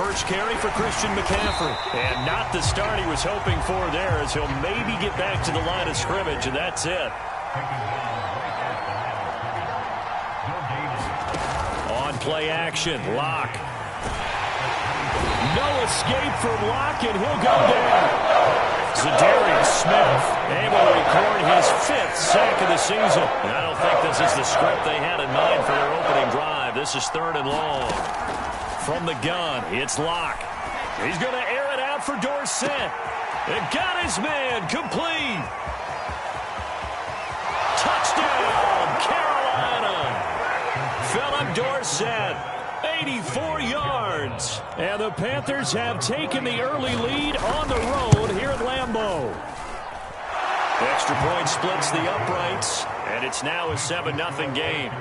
first carry for Christian McCaffrey. And not the start he was hoping for there, as he'll maybe get back to the line of scrimmage, and that's it. On play action, Locke. No escape from Locke, and he'll go down. Zadarius Smith able to record his 5th sack of the season. And I don't think this is the script they had in mind for their opening drive. This is 3rd and long. From the gun, it's Locke. He's going to air it out for Dorsett. It got his man complete. Touchdown, Carolina. Philip Dorsett, 84 yards. And the Panthers have taken the early lead on the road here at Lambeau. Extra point splits the uprights, and it's now a 7-0 game.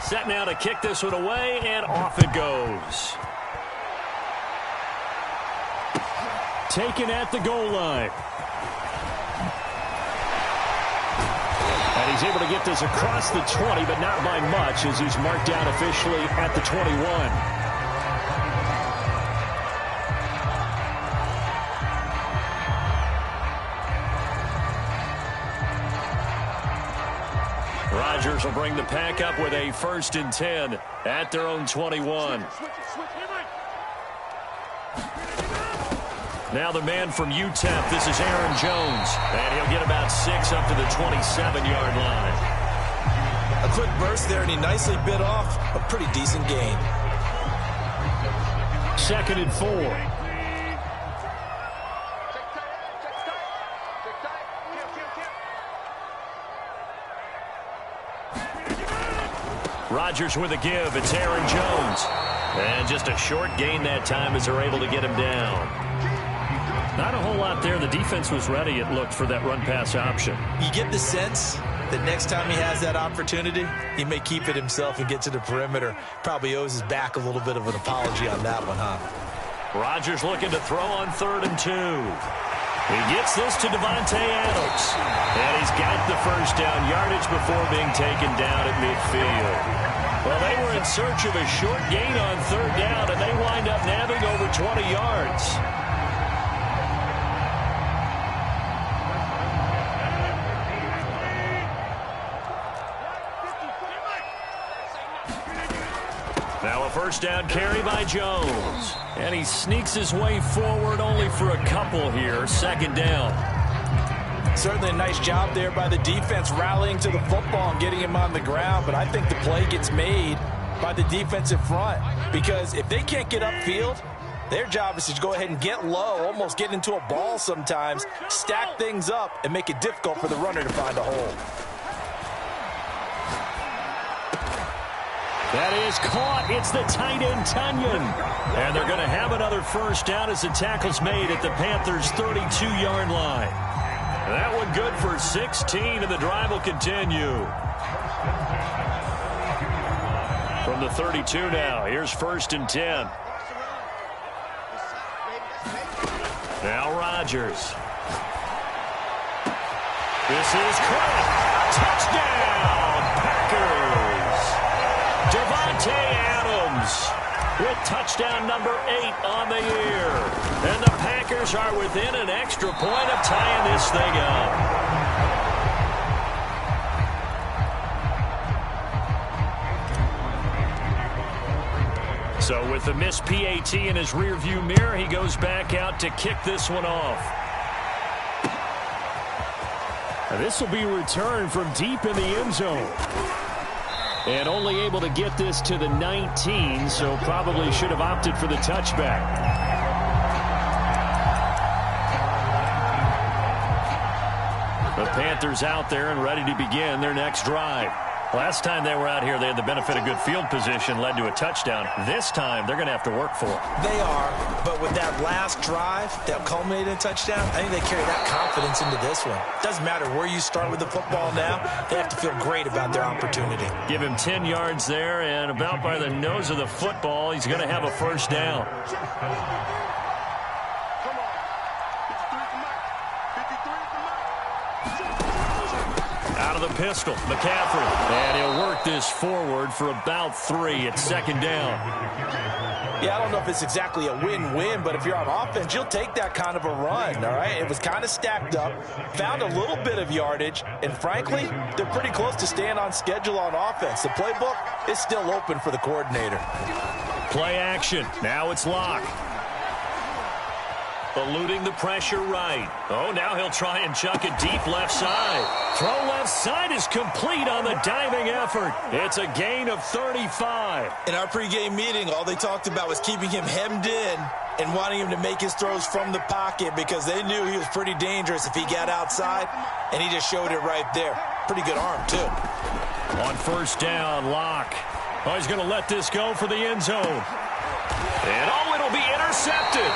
Set now to kick this one away, and off it goes. Taken at the goal line. And he's able to get this across the 20, but not by much, as he's marked down officially at the 21. Rodgers will bring the pack up with a 1st and 10 at their own 21. Now the man from UTEP, this is Aaron Jones. And he'll get about 6 up to the 27-yard line. A quick burst there, and he nicely bit off a pretty decent gain. 2nd and 4. Rodgers with a give. It's Aaron Jones. And just a short gain that time as they're able to get him down. Not a whole lot there. The defense was ready, it looked, for that run-pass option. You get the sense that next time he has that opportunity, he may keep it himself and get to the perimeter. Probably owes his back a little bit of an apology on that one, huh? Rodgers looking to throw on 3rd and 2. He gets this to Devontae Adams. And he's got the first down yardage before being taken down at midfield. Well, they were in search of a short gain on 3rd down, and they wind up nabbing over 20 yards. Now a first down carry by Jones. And he sneaks his way forward only for a couple here. 2nd down. Certainly a nice job there by the defense rallying to the football and getting him on the ground. But I think the play gets made by the defensive front. Because if they can't get upfield, their job is to go ahead and get low, almost get into a ball sometimes, stack things up, and make it difficult for the runner to find a hole. That is caught. It's the tight end, Tunyon. And they're going to have another first down as the tackle's made at the Panthers' 32-yard line. That one good for 16, and the drive will continue. From the 32 now, here's 1st and 10. Now Rodgers. This is caught. Touchdown, Packers. Devontae Adams with touchdown number 8 on the year. And the Packers are within an extra point of tying this thing up. So with the missed PAT in his rearview mirror, he goes back out to kick this one off. Now this will be returned from deep in the end zone. And only able to get this to the 19, so probably should have opted for the touchback. The Panthers out there and ready to begin their next drive. Last time they were out here, they had the benefit of good field position, led to a touchdown. This time, they're going to have to work for it. They are, but with that last drive that culminated in a touchdown, I think they carry that confidence into this one. Doesn't matter where you start with the football now, they have to feel great about their opportunity. Give him 10 yards there, and about by the nose of the football, he's going to have a first down. Out of the pistol, McCaffrey. And he'll work this forward for about 3 at second down. Yeah, I don't know if it's exactly a win-win, but if you're on offense, you'll take that kind of a run, all right? It was kind of stacked up, found a little bit of yardage, and frankly, they're pretty close to staying on schedule on offense. The playbook is still open for the coordinator. Play action. Now it's Locke. Eluding the pressure right. Oh, now he'll try and chuck it deep left side. Throw left side is complete on the diving effort. It's a gain of 35. In our pregame meeting, all they talked about was keeping him hemmed in and wanting him to make his throws from the pocket because they knew he was pretty dangerous if he got outside, and he just showed it right there. Pretty good arm, too. On first down, Locke. Oh, he's going to let this go for the end zone. And, oh, it'll be intercepted.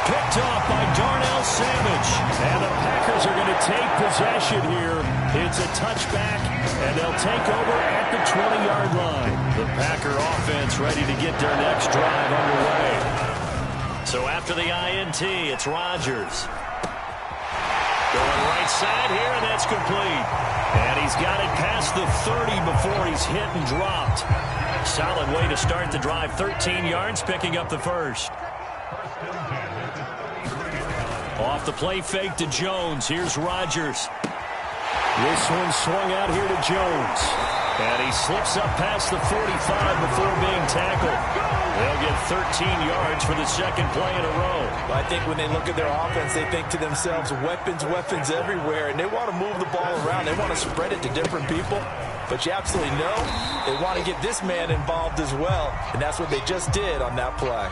Picked off by Darnell Savage. And the Packers are going to take possession here. It's a touchback, and they'll take over at the 20-yard line. The Packer offense ready to get their next drive underway. So after the INT, it's Rodgers. Going right side here, and that's complete. And he's got it past the 30 before he's hit and dropped. Solid way to start the drive. 13 yards, picking up the first. Off the play fake to Jones. Here's Rodgers. This one swung out here to Jones. And he slips up past the 45 before being tackled. They'll get 13 yards for the second play in a row. Well, I think when they look at their offense, they think to themselves, weapons, weapons everywhere. And they want to move the ball around. They want to spread it to different people. But you absolutely know they want to get this man involved as well. And that's what they just did on that play.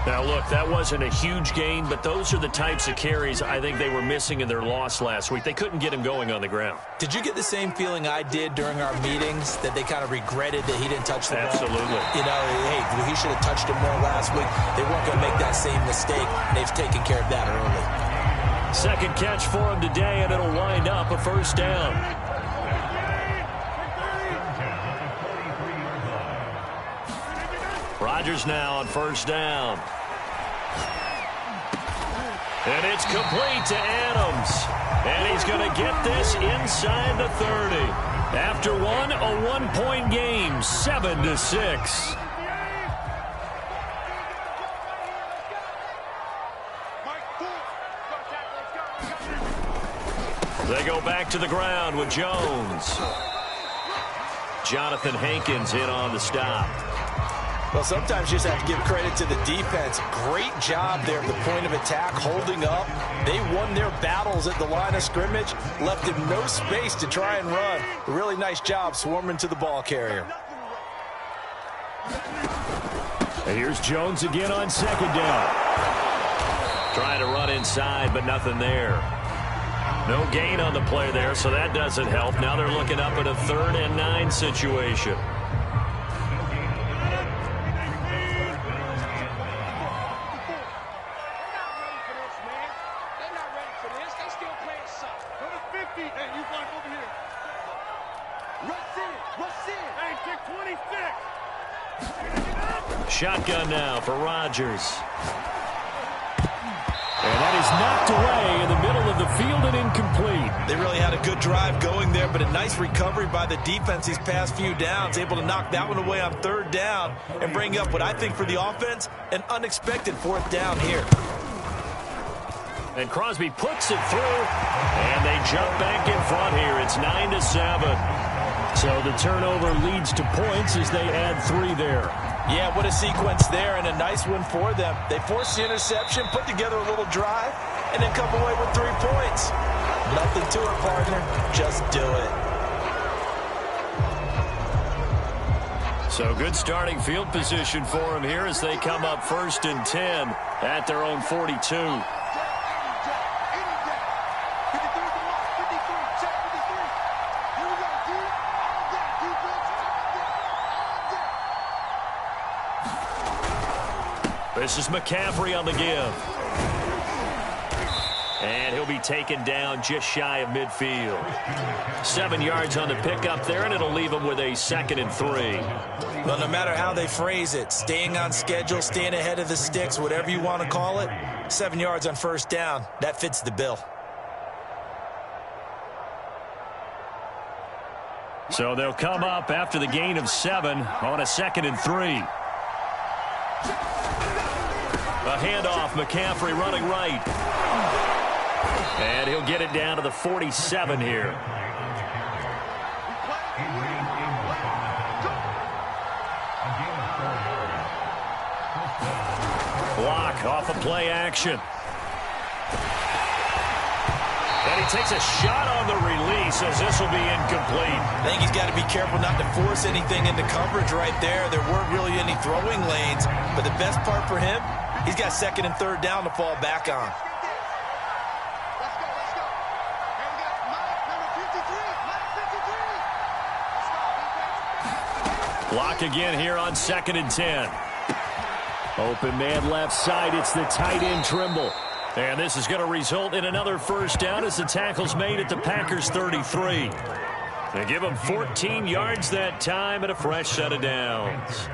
Now, look, that wasn't a huge gain, but those are the types of carries I think they were missing in their loss last week. They couldn't get him going on the ground. Did you get the same feeling I did during our meetings, that they kind of regretted that he didn't touch the ball? Absolutely. You know, hey, he should have touched it more last week. They weren't going to make that same mistake, and they've taken care of that early. Second catch for him today, and it'll wind up a first down. Rodgers now on first down. And it's complete to Adams. And he's going to get this inside the 30. After one, a one-point game, 7-6. They go back to the ground with Jones. Jonathan Hankins in on the stop. Well, sometimes you just have to give credit to the defense. Great job there at the point of attack, holding up. They won their battles at the line of scrimmage, left him no space to try and run. A really nice job swarming to the ball carrier. And here's Jones again on second down. Trying to run inside, but nothing there. No gain on the play there, so that doesn't help. Now they're looking up at a 3rd and 9 situation. Shotgun now for Rodgers. And that is knocked away in the middle of the field and incomplete. They really had a good drive going there, but a nice recovery by the defense these past few downs, able to knock that one away on 3rd down and bring up what I think for the offense, an unexpected 4th down here. And Crosby puts it through, and they jump back in front here. It's 9-7. So the turnover leads to points as they add 3 there. Yeah, what a sequence there, and a nice one for them. They forced the interception, put together a little drive, and then come away with 3 points. Nothing to it, partner. Just do it. So good starting field position for them here as they come up 1st and 10 at their own 42. This is McCaffrey on the give. And he'll be taken down just shy of midfield. 7 yards on the pickup there, and it'll leave him with a 2nd and 3. Well, no matter how they phrase it, staying on schedule, staying ahead of the sticks, whatever you want to call it, 7 yards on 1st down, that fits the bill. So they'll come up after the gain of 7 on a 2nd and 3. A handoff, McCaffrey running right. And he'll get it down to the 47 here. Block off a play action. And he takes a shot on the release as this will be incomplete. I think he's got to be careful not to force anything into coverage right there. There weren't really any throwing lanes. But the best part for him, he's got 2nd and 3rd down to fall back on. Block again here on 2nd and 10. Open man left side. It's the tight end Trimble. And this is going to result in another 1st down as the tackle's made at the Packers 33. They give them 14 yards that time and a fresh set of downs.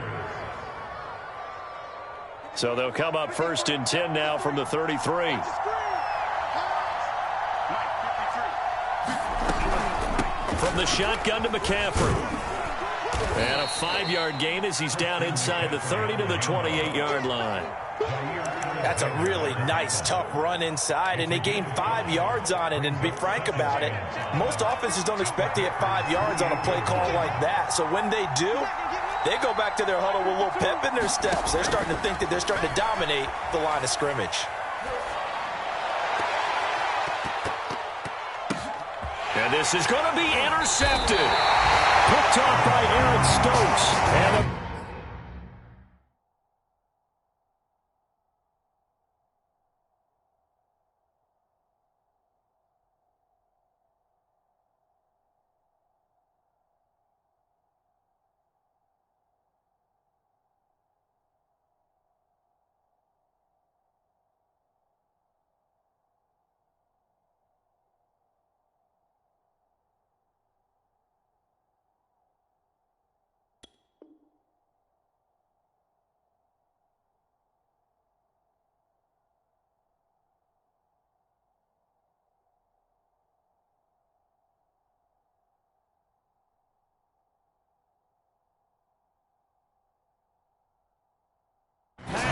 So they'll come up 1st and 10 now from the 33. From the shotgun to McCaffrey. And a 5-yard gain as he's down inside the 30 to the 28-yard line. That's a really nice, tough run inside, and they gained 5 yards on it. And to be frank about it, most offenses don't expect to get 5 yards on a play call like that. So when they do, they go back to their huddle with a little pep in their steps. They're starting to think that they're starting to dominate the line of scrimmage. And this is going to be intercepted. Picked off by Aaron Stokes. And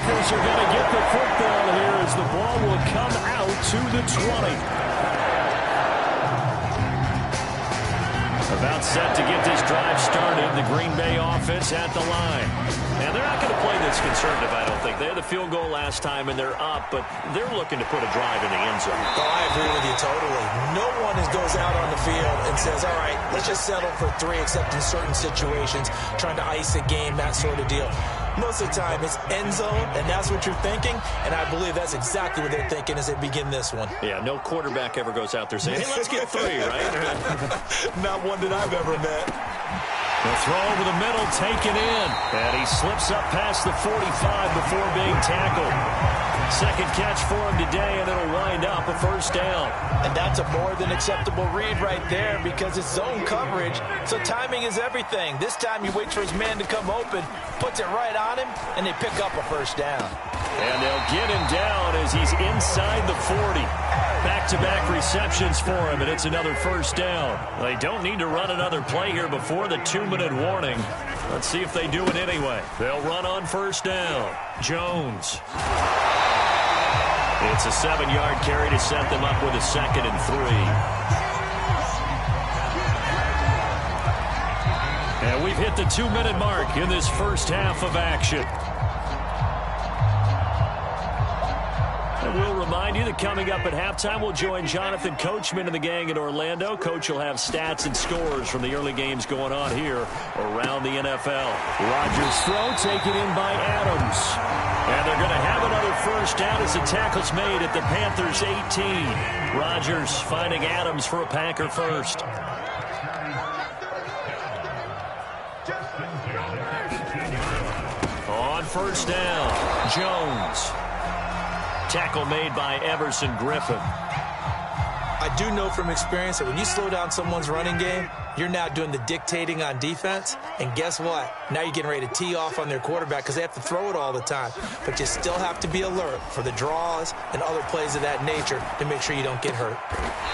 Packers are going to get the football here as the ball will come out to the 20. About set to get this drive started. The Green Bay offense at the line. And they're not going to play this conservative, I don't think. They had the field goal last time, and they're up, but they're looking to put a drive in the end zone. Oh, I agree with you totally. No one goes out on the field and says, all right, let's just settle for 3, except in certain situations, trying to ice a game, that sort of deal. Most of the time, it's end zone, and that's what you're thinking, and I believe that's exactly what they're thinking as they begin this one. Yeah, no quarterback ever goes out there saying, hey, let's get 3, right? Not one that I've ever met. The throw over the middle, taken in. And he slips up past the 45 before being tackled. Second catch for him today, and it'll wind up a 1st down. And that's a more than acceptable read right there because it's zone coverage, so timing is everything. This time he waits for his man to come open, puts it right on him, and they pick up a 1st down. And they'll get him down as he's inside the 40. Back-to-back receptions for him, and it's another 1st down. They don't need to run another play here before the 2-minute warning. Let's see if they do it anyway. They'll run on 1st down. Jones. It's a 7-yard carry to set them up with a 2nd and 3. And we've hit the 2-minute mark in this first half of action. And we'll remind you that coming up at halftime, we'll join Jonathan Coachman and the gang in Orlando. Coach will have stats and scores from the early games going on here around the NFL. Rodgers' throw taken in by Adams. And they're going to have another 1st down as the tackle's made at the Panthers' 18. Rodgers finding Adams for a Packer 1st. On 1st down, Jones. Tackle made by Everson Griffin. I do know from experience that when you slow down someone's running game, You're now doing the dictating on defense, and guess what? Now you're getting ready to tee off on their quarterback because they have to throw it all the time. But you still have to be alert for the draws and other plays of that nature to make sure you don't get hurt.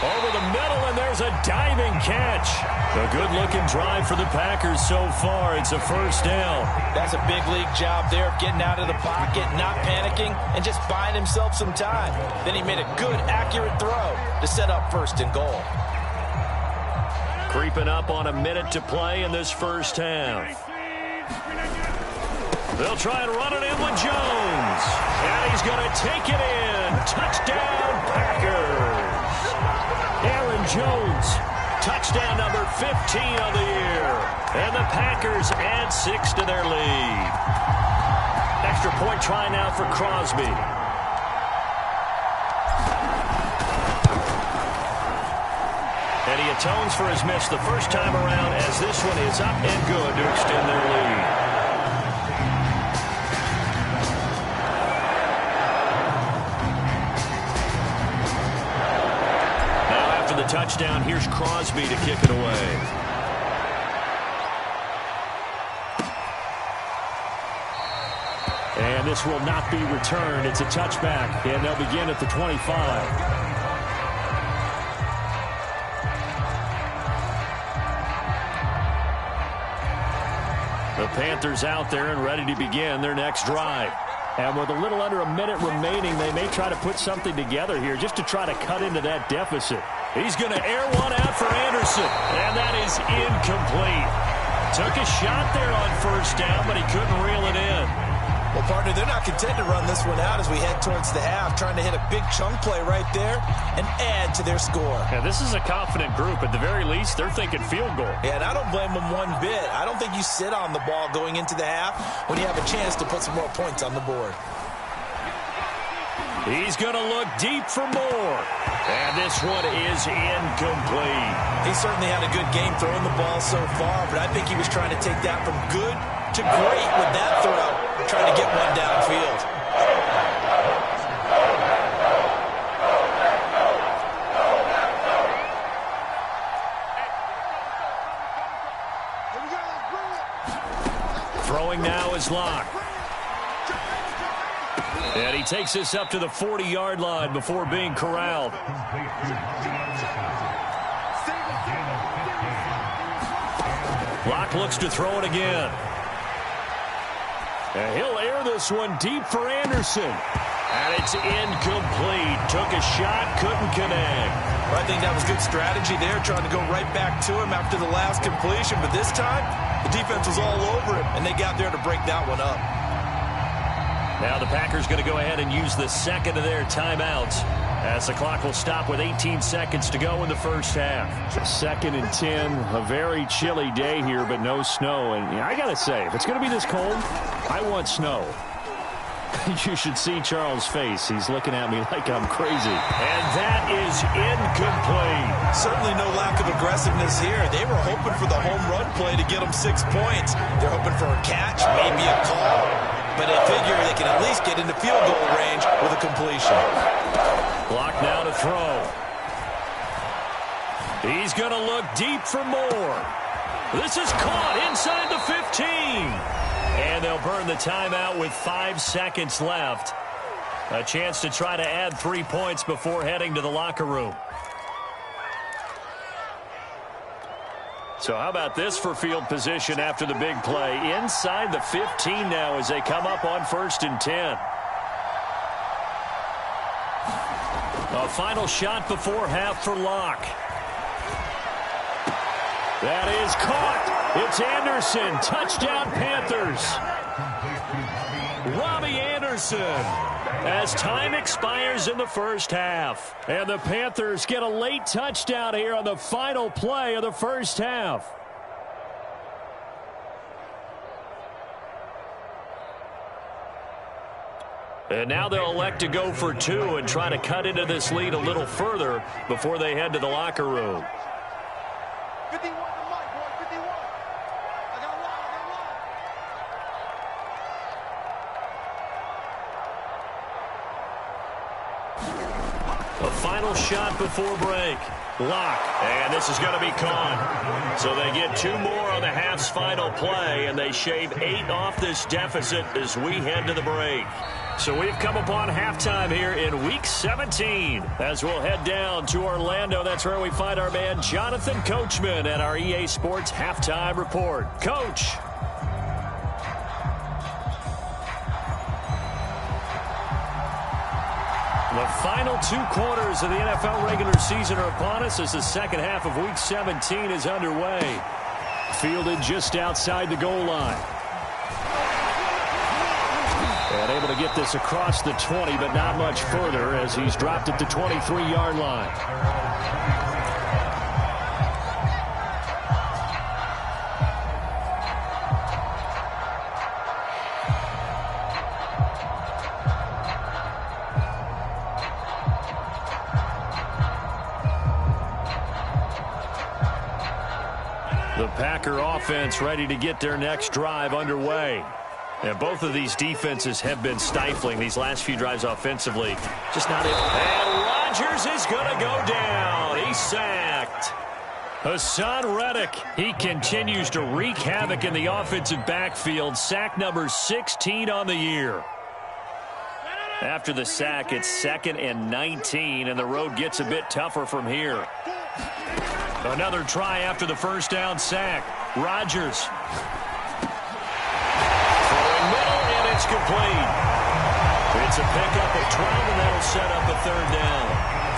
Over the middle, and there's a diving catch. A good-looking drive for the Packers so far. It's a first down. That's a big league job there of getting out of the pocket, not panicking, and just buying himself some time. Then he made a good, accurate throw to set up first and goal. Creeping up on a minute to play in this first half. They'll try and run it in with Jones. And he's going to take it in. Touchdown, Packers. Aaron Jones, touchdown number 15 on the year. And the Packers add 6 to their lead. Extra point try now for Crosby. And he atones for his miss the first time around as this one is up and good to extend their lead. Now after the touchdown, here's Crosby to kick it away. And this will not be returned. It's a touchback, and they'll begin at the 25. The Panthers out there and ready to begin their next drive. And with a little under a minute remaining, they may try to put something together here just to try to cut into that deficit. He's going to air one out for Anderson, and that is incomplete. Took a shot there on first down, but he couldn't reel it in. Well, partner, they're not content to run this one out as we head towards the half, trying to hit a big chunk play right there and add to their score. Yeah, this is a confident group. At the very least, they're thinking field goal. Yeah, and I don't blame them one bit. I don't think you sit on the ball going into the half when you have a chance to put some more points on the board. He's going to look deep for more. And this one is incomplete. He certainly had a good game throwing the ball so far, but I think he was trying to take that from good to great with that throw, trying to get one downfield. Throwing now is Locke. And he takes this up to the 40-yard line before being corralled. Locke looks to throw it again. And he'll air this one deep for Anderson. And it's incomplete. Took a shot, couldn't connect. Well, I think that was good strategy there, trying to go right back to him after the last completion. But this time, the defense was all over him, and they got there to break that one up. Now the Packers going to go ahead and use the second of their timeouts as the clock will stop with 18 seconds to go in the first half. 2nd and 10, a very chilly day here, but no snow. And I got to say, if it's going to be this cold, I want snow. You should see Charles' face. He's looking at me like I'm crazy. And that is incomplete. Certainly no lack of aggressiveness here. They were hoping for the home run play to get them 6 points. They're hoping for a catch, maybe a call. But they figure they can at least get into field goal range with a completion. Block now to throw. He's going to look deep for more. This is caught inside the 15. And they'll burn the timeout with 5 seconds left. A chance to try to add 3 points before heading to the locker room. So how about this for field position after the big play? Inside the 15 now as they come up on 1st and 10. A final shot before half for Locke. That is caught. It's Anderson. Touchdown, Panthers. Robbie Anderson. As time expires in the first half. And the Panthers get a late touchdown here on the final play of the first half. And now they'll elect to go for 2 and try to cut into this lead a little further before they head to the locker room. 51 to Mike, boy, 51. I got one. A final shot before break. Lock, and this is going to be caught. So they get 2 more on the half's final play, and they shave 8 off this deficit as we head to the break. So we've come upon halftime here in Week 17. As we'll head down to Orlando, that's where we find our man Jonathan Coachman at our EA Sports Halftime Report. Coach. The final 2 quarters of the NFL regular season are upon us as the second half of Week 17 is underway. Fielded just outside the goal line. And able to get this across the 20, but not much further as he's dropped at the 23-yard line. The Packer offense ready to get their next drive underway. And both of these defenses have been stifling these last few drives offensively. Just not it. And Rodgers is going to go down. He's sacked. Hassan Reddick, he continues to wreak havoc in the offensive backfield. Sack number 16 on the year. After the sack, it's 2nd and 19, and the road gets a bit tougher from here. Another try after the first down sack. Rodgers. Throwing middle, and it's complete. It's a pickup of 12, and that'll set up a 3rd down.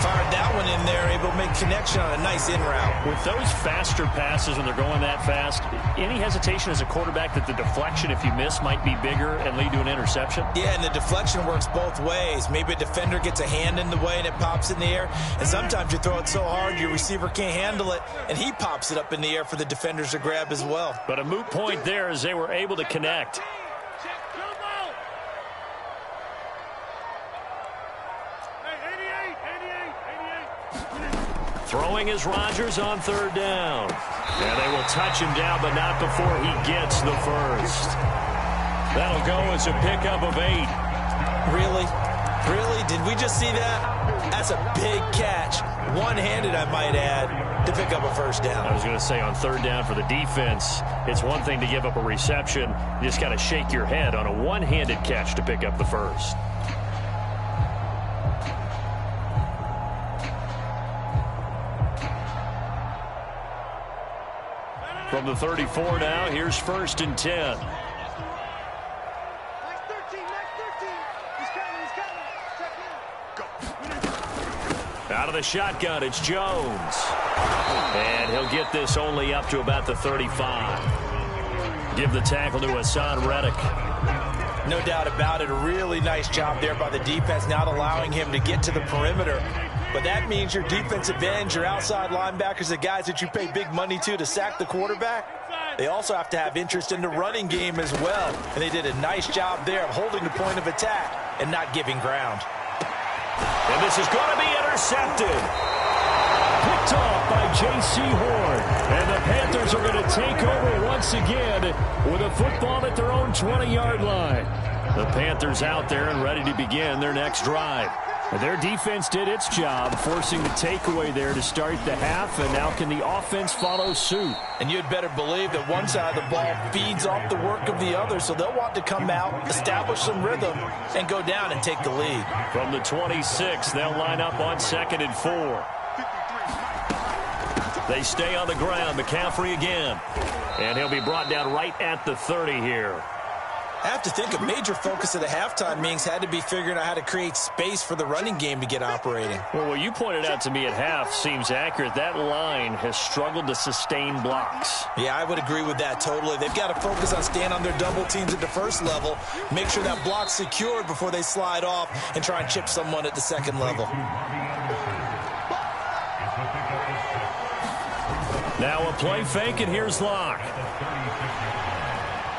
Fired that one in there, able to make connection on a nice in route. With those faster passes when they're going that fast, any hesitation as a quarterback that the deflection, if you miss, might be bigger and lead to an interception? Yeah, and the deflection works both ways. Maybe a defender gets a hand in the way and it pops in the air. And sometimes you throw it so hard your receiver can't handle it, and he pops it up in the air for the defenders to grab as well. But a moot point there as they were able to connect. Throwing is Rodgers on 3rd down. And they will touch him down, but not before he gets the first. That'll go as a pickup of 8. Really? Really? Did we just see that? That's a big catch. One-handed, I might add, to pick up a 1st down. I was going to say on 3rd down for the defense, it's one thing to give up a reception. You just got to shake your head on a one-handed catch to pick up the first. From the 34 now, here's 1st and 10. Next 13, next 13. He's coming. Check in. Go. Out of the shotgun, it's Jones. And he'll get this only up to about the 35. Give the tackle to Hassan Reddick. No doubt about it. A really nice job there by the defense, not allowing him to get to the perimeter. But that means your defensive ends, your outside linebackers, the guys that you pay big money to sack the quarterback, they also have to have interest in the running game as well. And they did a nice job there of holding the point of attack and not giving ground. And this is going to be intercepted. Picked off by J.C. Horn. And the Panthers are going to take over once again with a football at their own 20-yard line. The Panthers out there and ready to begin their next drive. Their defense did its job, forcing the takeaway there to start the half, and now can the offense follow suit? And you'd better believe that one side of the ball feeds off the work of the other, so they'll want to come out, establish some rhythm, and go down and take the lead. From the 26, they'll line up on 2nd and 4. They stay on the ground. McCaffrey again. And he'll be brought down right at the 30 here. I have to think a major focus of the halftime meetings had to be figuring out how to create space for the running game to get operating. Well, what you pointed out to me at half seems accurate. That line has struggled to sustain blocks. Yeah, I would agree with that totally. They've got to focus on staying on their double teams at the first level, make sure that block's secured before they slide off and try and chip someone at the second level. Now a play fake, and here's Locke.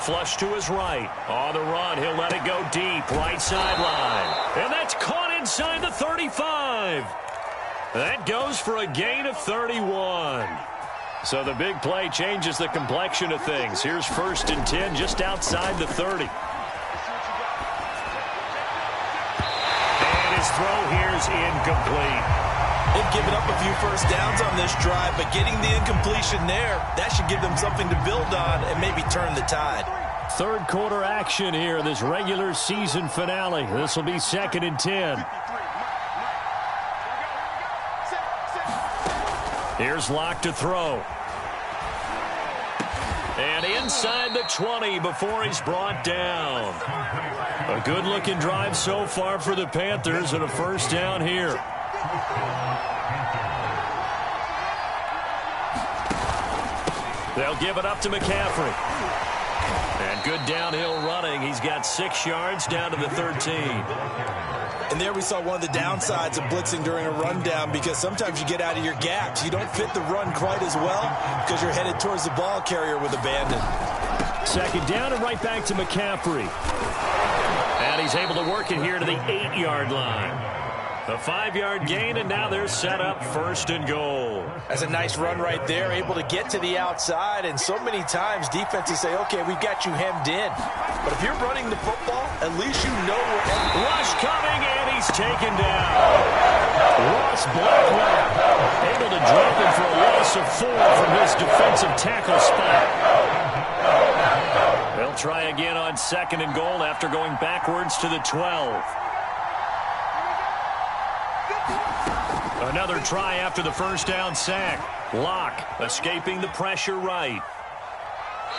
Flush to his right. On the run, he'll let it go deep. Right sideline. And that's caught inside the 35. That goes for a gain of 31. So the big play changes the complexion of things. Here's 1st and 10 just outside the 30. And his throw here's incomplete. They've given up a few first downs on this drive, but getting the incompletion there, that should give them something to build on and maybe turn the tide. Third quarter action here, this regular season finale. This will be 2nd and 10. Here's Locke to throw. And inside the 20 before he's brought down. A good-looking drive so far for the Panthers and a first down here. They'll give it up to McCaffrey. And good downhill running. He's got 6 yards down to the 13. And there we saw one of the downsides of blitzing during a rundown, because sometimes you get out of your gaps. You don't fit the run quite as well because you're headed towards the ball carrier with abandon. 2nd down and right back to McCaffrey. And he's able to work it here to the 8-yard line. A 5-yard gain, and now they're set up 1st and goal. That's a nice run right there, able to get to the outside. And so many times defenses say, okay, we've got you hemmed in. But if you're running the football, at least you know where. Rush coming, and he's taken down. Ross Blackwell able to drop him for a loss of 4 from his defensive tackle spot. They'll try again on 2nd and goal after going backwards to the 12. Another try after the first down sack. Locke escaping the pressure right.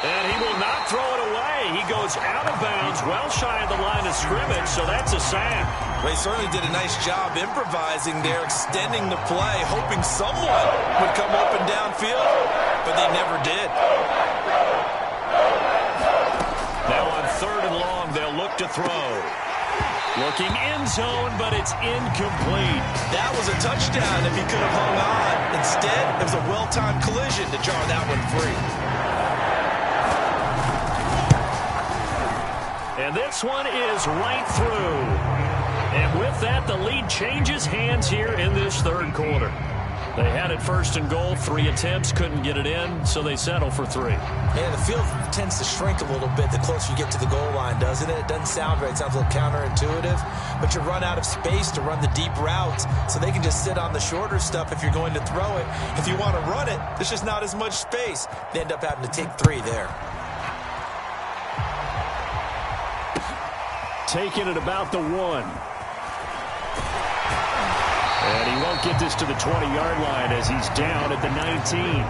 And he will not throw it away. He goes out of bounds, well shy of the line of scrimmage, so that's a sack. Well, he certainly did a nice job improvising there, extending the play, hoping someone would come open downfield, but they never did. Now on 3rd and long, they'll look to throw. Looking end zone, but it's incomplete. That was a touchdown if he could have hung on. Instead, it was a well-timed collision to jar that one free. And this one is right through. And with that, the lead changes hands here in this 3rd quarter. They had it 1st and goal, 3 attempts, couldn't get it in, so they settle for 3. Yeah, the field tends to shrink a little bit the closer you get to the goal line, doesn't it? It doesn't sound right. It sounds a little counterintuitive. But you run out of space to run the deep routes, so they can just sit on the shorter stuff if you're going to throw it. If you want to run it, there's just not as much space. They end up having to take 3 there. Taking it about the 1. And he won't get this to the 20-yard line as he's down at the 19.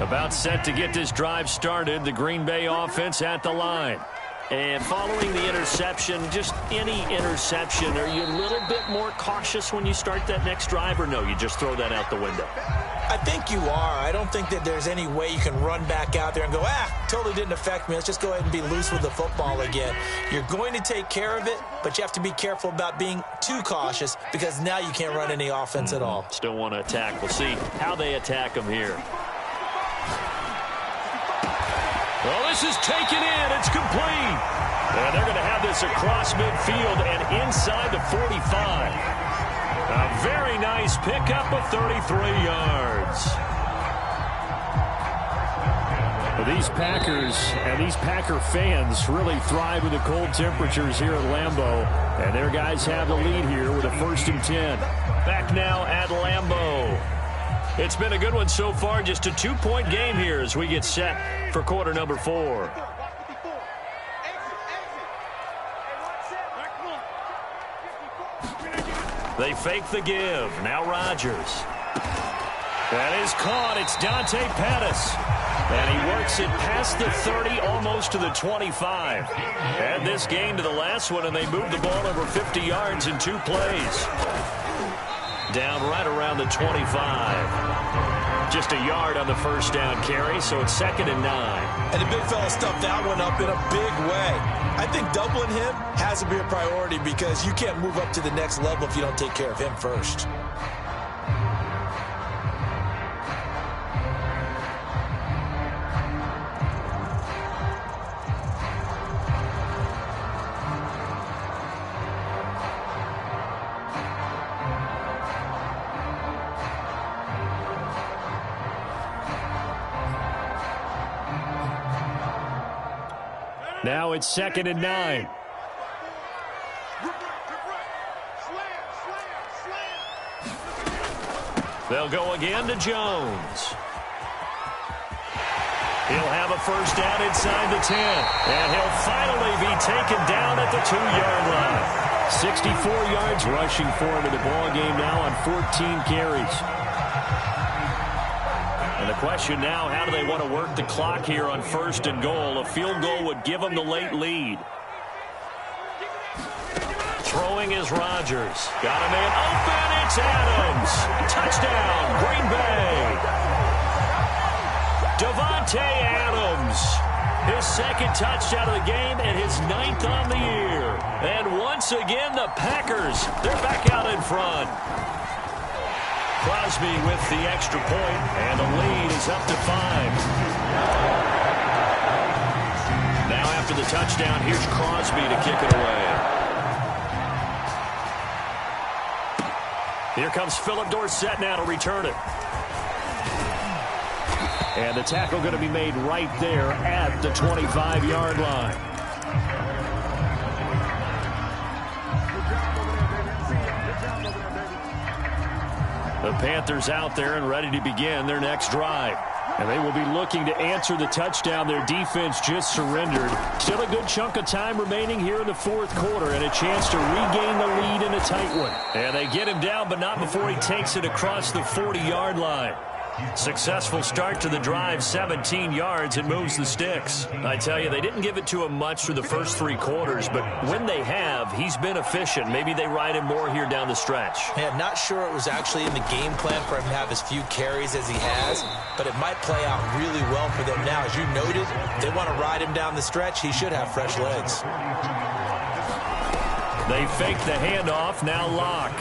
About set to get this drive started, the Green Bay offense at the line. And following the interception, just any interception, are you a little bit more cautious when you start that next drive, or no, you just throw that out the window? I think you are. I don't think that there's any way you can run back out there and go, totally didn't affect me. Let's just go ahead and be loose with the football again. You're going to take care of it, but you have to be careful about being too cautious, because now you can't run any offense at all. Still want to attack. We'll see how they attack them here. Well, this is taken in. It's complete. And they're going to have this across midfield and inside the 45. A very nice pickup of 33 yards. Well, these Packers and these Packer fans really thrive with the cold temperatures here at Lambeau. And their guys have the lead here with a 1st and 10. Back now at Lambeau. It's been a good one so far. Just a 2-point game here as we get set for quarter number 4. They fake the give. Now Rodgers. That is caught. It's Dante Pettis. And he works it past the 30, almost to the 25. Add this game to the last one, and they move the ball over 50 yards in 2 plays. Down right around the 25. Just a yard on the first down carry, so it's 2nd and 9. And the big fella stuffed that one up in a big way. I think doubling him has to be a priority, because you can't move up to the next level if you don't take care of him first. Now it's 2nd and 9. They'll go again to Jones. He'll have a first down inside the 10. And he'll finally be taken down at the 2-yard line. 64 yards rushing for him in the ballgame now on 14 carries. And the question now, how do they want to work the clock here on 1st and goal? A field goal would give them the late lead. Throwing is Rodgers. Got a man open. It's Adams. Touchdown, Green Bay. Davante Adams. His 2nd touchdown of the game and his 9th on the year. And once again, the Packers, they're back out in front. Crosby with the extra point, and the lead is up to 5. Now after the touchdown, here's Crosby to kick it away. Here comes Philip Dorsett now to return it. And the tackle going to be made right there at the 25-yard line. The Panthers out there and ready to begin their next drive. And they will be looking to answer the touchdown their defense just surrendered. Still a good chunk of time remaining here in the 4th quarter and a chance to regain the lead in a tight one. And they get him down, but not before he takes it across the 40-yard line. Successful start to the drive, 17 yards, and moves the sticks. I tell you, they didn't give it to him much through the first 3 quarters, but when they have, he's been efficient. Maybe they ride him more here down the stretch. Yeah, not sure it was actually in the game plan for him to have as few carries as he has, but it might play out really well for them now. As you noted, if they want to ride him down the stretch, he should have fresh legs. They fake the handoff, now Locke.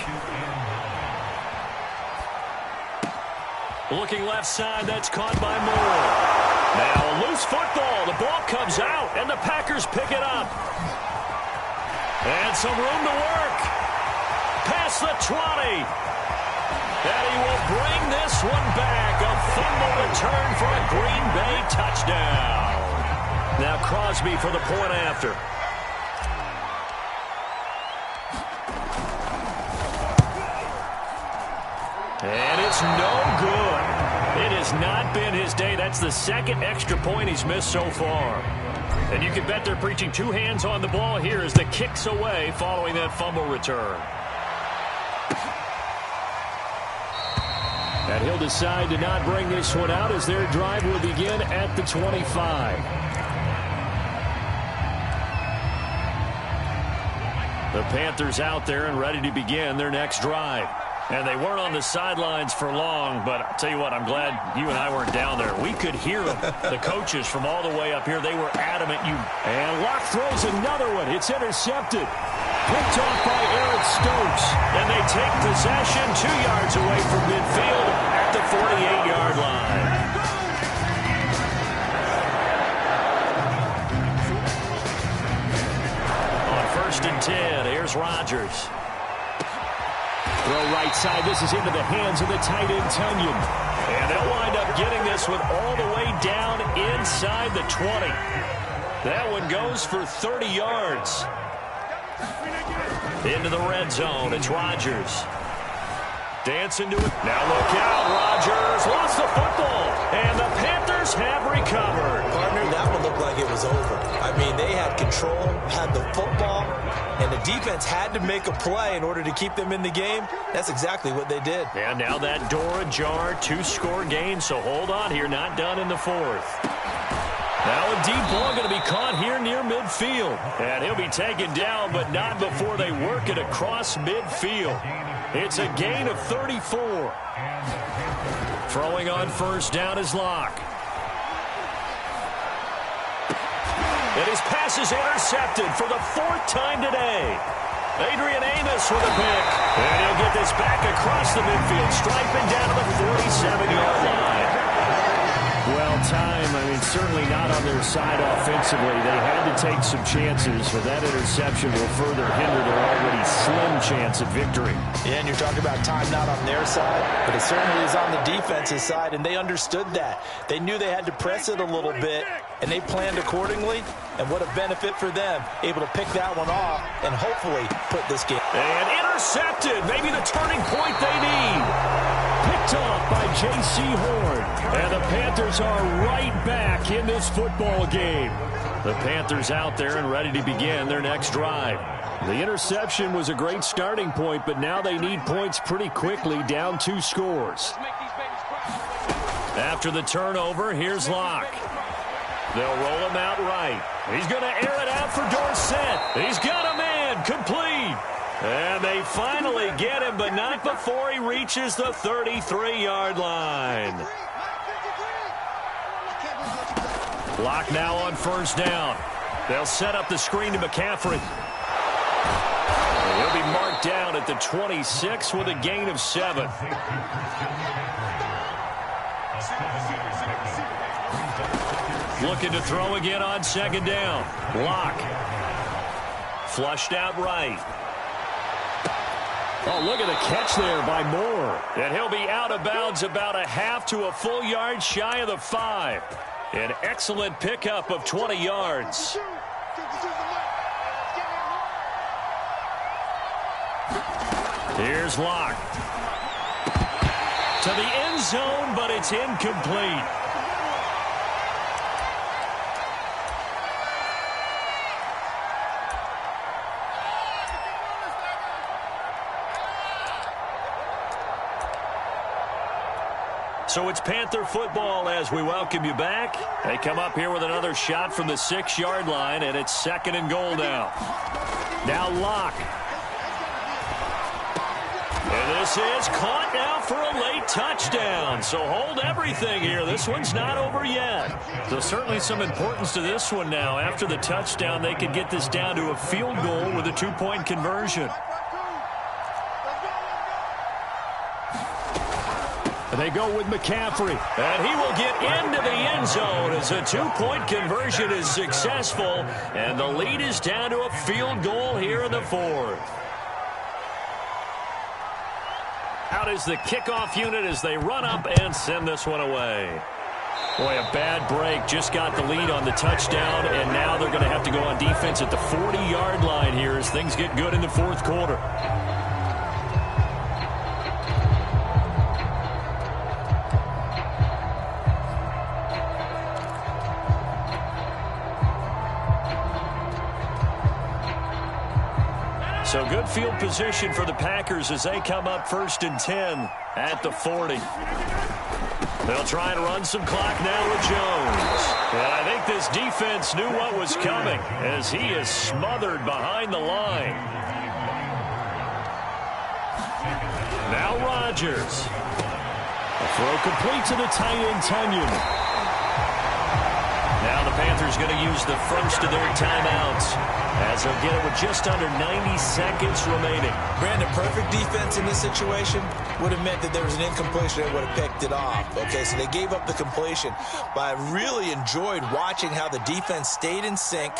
Looking left side, that's caught by Moore. Now a loose football. The ball comes out, and the Packers pick it up. And some room to work. Past the 20. And he will bring this one back. A fumble return for a Green Bay touchdown. Now Crosby for the point after. And it's no good. It has not been his day. That's the 2nd extra point he's missed so far. And you can bet they're preaching 2 hands on the ball here as the kick's away following that fumble return. And he'll decide to not bring this one out as their drive will begin at the 25. The Panthers out there and ready to begin their next drive. And they weren't on the sidelines for long, but I'll tell you what, I'm glad you and I weren't down there. We could hear them, the coaches from all the way up here. They were adamant. And Locke throws another one. It's intercepted. Picked off by Eric Stokes. And they take possession 2 yards away from midfield at the 48-yard line. On 1st and 10, here's Rodgers. Throw right side. This is into the hands of the tight end, Tunyon. And they'll wind up getting this one all the way down inside the 20. That one goes for 30 yards. Into the red zone. It's Rodgers. Dancing to it. Now look out. Rodgers lost the football. And the Panthers have recovered. Partner, that one looked like it was over. I mean, they had control, had the football, and the defense had to make a play in order to keep them in the game. That's exactly what they did. And now that door ajar, 2-score game, so hold on here, not done in the 4th. Now a deep ball going to be caught here near midfield. And he'll be taken down, but not before they work it across midfield. It's a gain of 34. Throwing on 1st down is Locke. And his pass is intercepted for the 4th time today. Adrian Amos with a pick. And he'll get this back across the midfield, striping down to the 47-yard line. Well, certainly not on their side offensively. They had to take some chances, but that interception will further hinder their already slim chance at victory. Yeah, and you're talking about time not on their side, but it certainly is on the defensive side, and they understood that. They knew they had to press it a little bit, and they planned accordingly. And what a benefit for them, able to pick that one off and hopefully put this game. And intercepted, maybe the turning point they need. Picked off by J.C. Horn. And the Panthers are right back in this football game. The Panthers out there and ready to begin their next drive. The interception was a great starting point, but now they need points pretty quickly, down 2 scores. After the turnover, here's Locke. They'll roll him out right. He's going to air it out for Dorsett. He's got a man, complete. And they finally get him, but not before he reaches the 33-yard line. Locke now on first down. They'll set up the screen to McCaffrey. He'll be marked down at the 26 with a gain of 7. Looking to throw again on second down. Locke. Flushed out right. Oh, look at the catch there by Moore. And he'll be out of bounds about a half to a full yard shy of the 5. An excellent pickup of 20 yards. Here's Locke. To the end zone, but it's incomplete. So it's Panther football as we welcome you back. They come up here with another shot from the 6-yard line, and it's 2nd and goal now. Now Locke. And this is caught now for a late touchdown. So hold everything here. This one's not over yet. So certainly some importance to this one now. After the touchdown, they could get this down to a field goal with a 2-point conversion. They go with McCaffrey, and he will get into the end zone as a 2-point conversion is successful, and the lead is down to a field goal here in the 4th. Out is the kickoff unit as they run up and send this one away. Boy, a bad break. Just got the lead on the touchdown, and now they're going to have to go on defense at the 40-yard line here as things get good in the 4th quarter. So good field position for the Packers as they come up 1st and 10 at the 40. They'll try and run some clock now with Jones. And I think this defense knew what was coming as he is smothered behind the line. Now Rodgers. A throw complete to the tight end Tunyon. Now the Panthers going to use the first of their timeouts as they'll get it with just under 90 seconds remaining. Brandon, perfect defense in this situation would have meant that there was an incompletion that would have picked it off. Okay, so they gave up the completion. But I really enjoyed watching how the defense stayed in sync,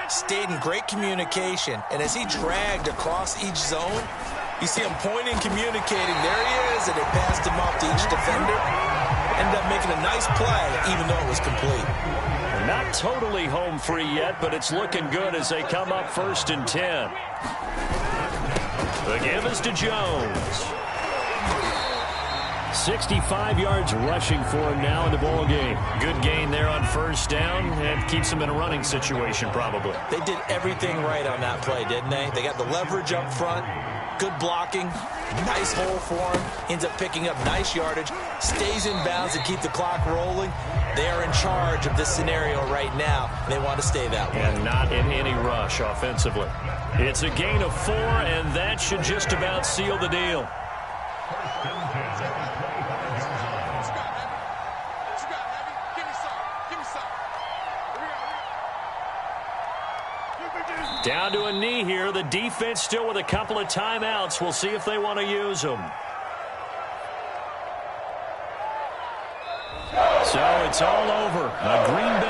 stayed in great communication, and as he dragged across each zone, you see him pointing, communicating. There he is, and it passed him off to each defender. Ended up making a nice play, even though it was complete. Not totally home free yet, but it's looking good as they come up 1st and 10. The give is to Jones. 65 yards rushing for him now in the ball game. Good gain there on first down and keeps him in a running situation probably. They did everything right on that play, didn't they? They got the leverage up front, good blocking, nice hole for him, ends up picking up nice yardage, stays in bounds to keep the clock rolling. They are in charge of this scenario right now, and they want to stay that way. And not in any rush offensively. It's a gain of 4, and that should just about seal the deal. Down to a knee here. The defense still with a couple of timeouts. We'll see if they want to use them. So it's all over. A Green Bay